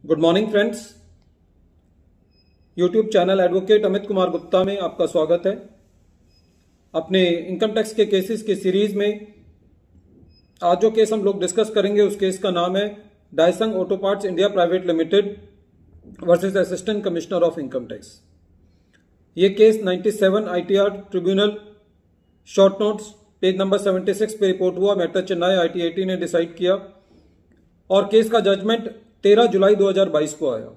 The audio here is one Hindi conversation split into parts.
Good morning friends. YouTube channel advocate Amit Kumar Gupta में आपका स्वागत है। अपने इनकम टैक्स के केसेस की सीरीज में आज जो केस हम लोग डिस्कस करेंगे उस केस का नाम है Daesung auto parts India private limited versus assistant commissioner of income tax. ये case 97 ITR tribunal short notes page number 76 पे रिपोर्ट हुआ। मैटर चेन्नई ITAT ने डिसाइड किया और केस का जजमेंट 13 जुलाई 2022 को आया।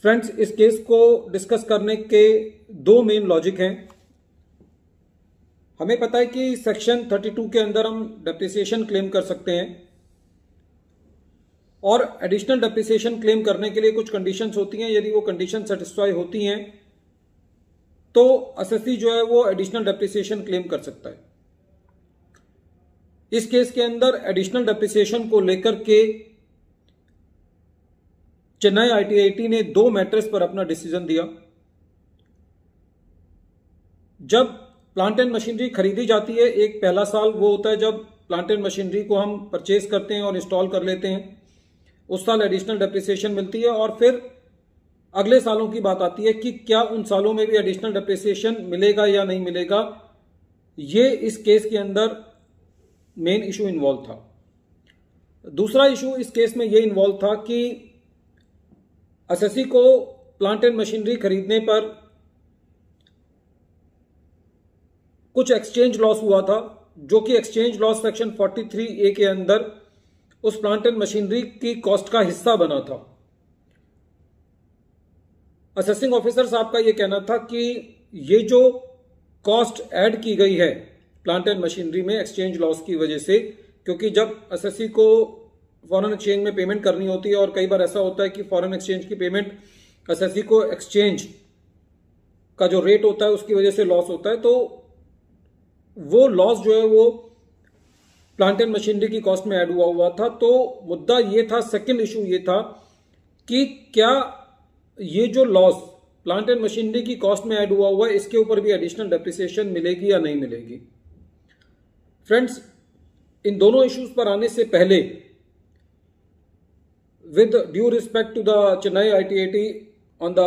फ्रेंड्स, इस केस को डिस्कस करने के दो मेन लॉजिक हैं। हमें पता है कि सेक्शन 32 के अंदर हम डेप्रिसिएशन क्लेम कर सकते हैं और एडिशनल डेप्रिसिएशन क्लेम करने के लिए कुछ कंडीशंस होती हैं। यदि वो कंडीशन सेटिस्फाई होती हैं तो असेसी जो है वो एडिशनल डेप्रिसिएशन क्लेम कर सकता है। इस केस के अंदर एडिशनल डेप्रिसिएशन को लेकर के चेन्नई ITAT ने दो मैटर्स पर अपना डिसीजन दिया। जब प्लांट एंड मशीनरी खरीदी जाती है, एक पहला साल वो होता है जब प्लांट एंड मशीनरी को हम परचेज करते हैं और इंस्टॉल कर लेते हैं, उस साल एडिशनल डेप्रिसिएशन मिलती है। और फिर अगले सालों की बात आती है कि क्या उन सालों में भी एडिशनल डेप्रिसिएशन मिलेगा या नहीं मिलेगा। ये इस केस के अंदर मेन इशू इन्वॉल्व था। दूसरा इशू इस केस में ये इन्वॉल्व था कि असेसी को प्लांट एंड मशीनरी खरीदने पर कुछ एक्सचेंज लॉस हुआ था, जो कि एक्सचेंज लॉस सेक्शन 43A के अंदर उस प्लांट एंड मशीनरी की कॉस्ट का हिस्सा बना था। असेसिंग ऑफिसर साहब का यह कहना था कि ये जो कॉस्ट ऐड की गई है प्लांट एंड मशीनरी में एक्सचेंज लॉस की वजह से, क्योंकि जब असेसी को फॉरेन एक्सचेंज में पेमेंट करनी होती है और कई बार ऐसा होता है कि फॉरेन एक्सचेंज की पेमेंट असेसी को एक्सचेंज का जो रेट होता है उसकी वजह से लॉस होता है, तो वो लॉस जो है वो प्लांट एंड मशीनरी की कॉस्ट में ऐड हुआ था। तो मुद्दा ये था, सेकंड इशू ये था कि क्या ये जो लॉस प्लांट एंड मशीनरी की कॉस्ट में ऐड हुआ है इसके ऊपर भी एडिशनल डेप्रिसिएशन मिलेगी या नहीं मिलेगी। फ्रेंड्स, इन दोनों इश्यूज पर आने से पहले, with due respect to the Chennai ITAT on the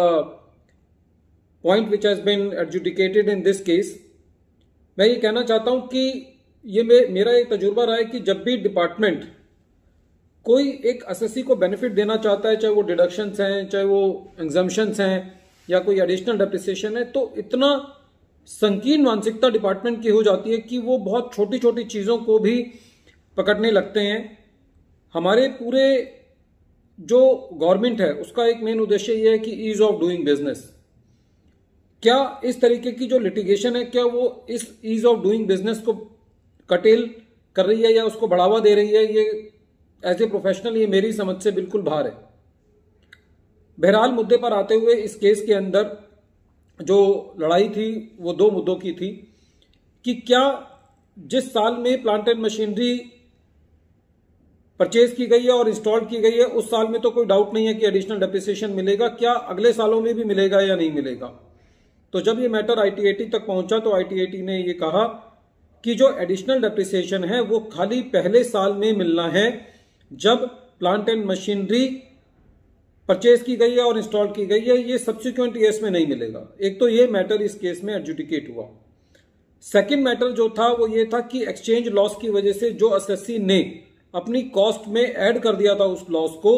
point which has been adjudicated in this case, मैं ये कहना चाहता हूं कि ये मेरा एक तजुर्बा रहा है कि जब भी डिपार्टमेंट कोई एक असेसी को बेनिफिट देना चाहता है, चाहे वो डिडक्शंस हैं, चाहे वो एग्जम्पशंस हैं या कोई एडिशनल डेप्रिसिएशन है, तो इतना संकीर्ण मानसिकता डिपार्टमेंट की हो जाती है कि वो बहुत छोटी छोटी चीजों को भी पकड़ने लगते हैं। हमारे पूरे जो गवर्नमेंट है उसका एक मेन उद्देश्य यह है कि ईज ऑफ डूइंग बिजनेस। क्या इस तरीके की जो लिटिगेशन है, क्या वो इस ईज ऑफ डूइंग बिजनेस को कटेल कर रही है या उसको बढ़ावा दे रही है? ये एज ए प्रोफेशनल ये मेरी समझ से बिल्कुल बाहर है। बहरहाल, मुद्दे पर आते हुए इस केस के अंदर जो लड़ाई थी वो दो मुद्दों की थी कि क्या जिस साल में प्लांट एंड मशीनरी परचेज की गई है और इंस्टॉल की गई है उस साल में तो कोई डाउट नहीं है कि एडिशनल डेप्रिसिएशन मिलेगा, क्या अगले सालों में भी मिलेगा या नहीं मिलेगा। तो जब ये मैटर ITAT तक पहुंचा तो ITAT ने ये कहा कि जो एडिशनल डेप्रिसिएशन है वो खाली पहले साल में मिलना है जब प्लांट एंड मशीनरी परचेज की गई है और इंस्टॉल की गई है, ये सब्सिक्वेंट ईयर्स में नहीं मिलेगा। एक तो ये मैटर इस केस में एडजुडिकेट हुआ। सेकेंड मैटर जो था वो ये था कि एक्सचेंज लॉस की वजह से जो असेसी ने अपनी कॉस्ट में ऐड कर दिया था उस लॉस को,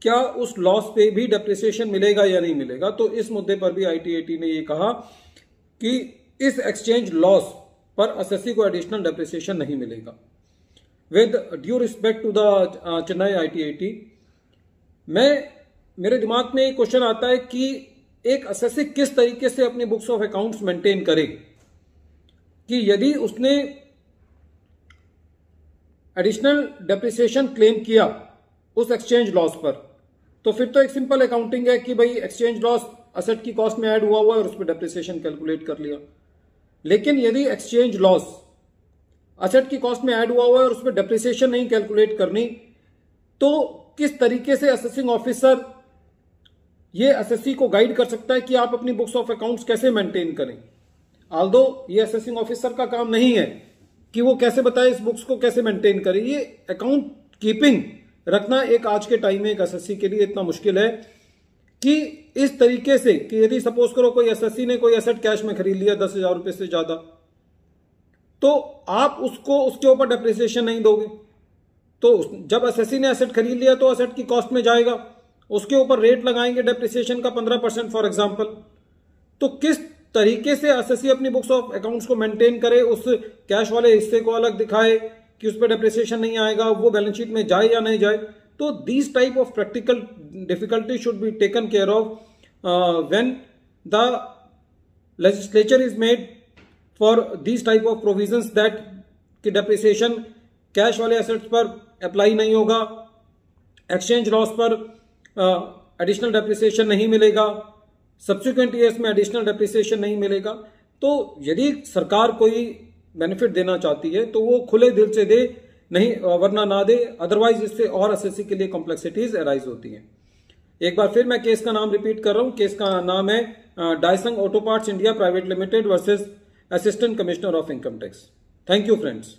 क्या उस लॉस पे भी डेप्रिसिएशन मिलेगा या नहीं मिलेगा। तो इस मुद्दे पर भी ITAT ने ये कहा कि इस एक्सचेंज लॉस पर असेसी को एडिशनल डेप्रिसिएशन नहीं मिलेगा। With due respect to the Chennai ITAT, मेरे दिमाग में एक क्वेश्चन आता है कि एक असेसी किस तरीके से अपनी बुक्स ऑफ अकाउंट्स मेंटेन करे कि यदि उसने एडिशनल डेप्रिसिएशन क्लेम किया उस एक्सचेंज लॉस पर, तो फिर तो एक सिंपल अकाउंटिंग है कि भाई एक्सचेंज लॉस असेट की कॉस्ट में ऐड हुआ है और उस पर डेप्रिसिएशन कैलकुलेट कर लिया। लेकिन यदि एक्सचेंज लॉस असेट की कॉस्ट में ऐड हुआ है और उस पर डेप्रिसिएशन नहीं कैलकुलेट करनी, तो किस तरीके से असेसिंग ऑफिसर ये असेसी को गाइड कर सकता है कि आप अपनी बुक्स ऑफ अकाउंट्स कैसे मेंटेन करें। ऑल्दो ये असेसिंग ऑफिसर का काम नहीं है कि वो कैसे बताए इस बुक्स को कैसे मेंटेन करें, ये अकाउंट कीपिंग रखना एक आज के टाइम में एक एसएससी के लिए इतना मुश्किल है कि इस तरीके से कि यदि सपोज करो कोई एसएससी ने कोई एसेट कैश में खरीद लिया 10,000 रुपए से ज्यादा, तो आप उसको उसके ऊपर डेप्रिसिएशन नहीं दोगे। तो जब एसएससी ने एसेट खरीद लिया तो एसेट की कॉस्ट में जाएगा, उसके ऊपर रेट लगाएंगे डेप्रिसिएशन का 15% फॉर एग्जांपल। तो किस तरीके से एसएससी अपनी बुक्स ऑफ अकाउंट्स को मेंटेन करे, उस कैश वाले हिस्से को अलग दिखाए कि उस पर डेप्रिसिएशन नहीं आएगा, वो बैलेंस शीट में जाए या नहीं जाए। तो these type of practical difficulty should be taken care of when the legislature is made for these type of provisions that कि डेप्रिसिएशन कैश वाले एसेट्स पर अप्लाई नहीं होगा, एक्सचेंज लॉस पर एडिशनल डेप्रिसिएशन नहीं मिलेगा, सब्सिक्वेंट ईयर्स में एडिशनल डेप्रिसिएशन नहीं मिलेगा। तो यदि सरकार कोई बेनिफिट देना चाहती है तो वो खुले दिल से दे, नहीं वरना ना दे, अदरवाइज इससे और एसएससी के लिए कॉम्प्लेक्सिटीज अराइज होती हैं। एक बार फिर मैं केस का नाम रिपीट कर रहा हूं। केस का नाम है Daesung auto parts India private limited versus assistant commissioner of income tax. Thank you friends.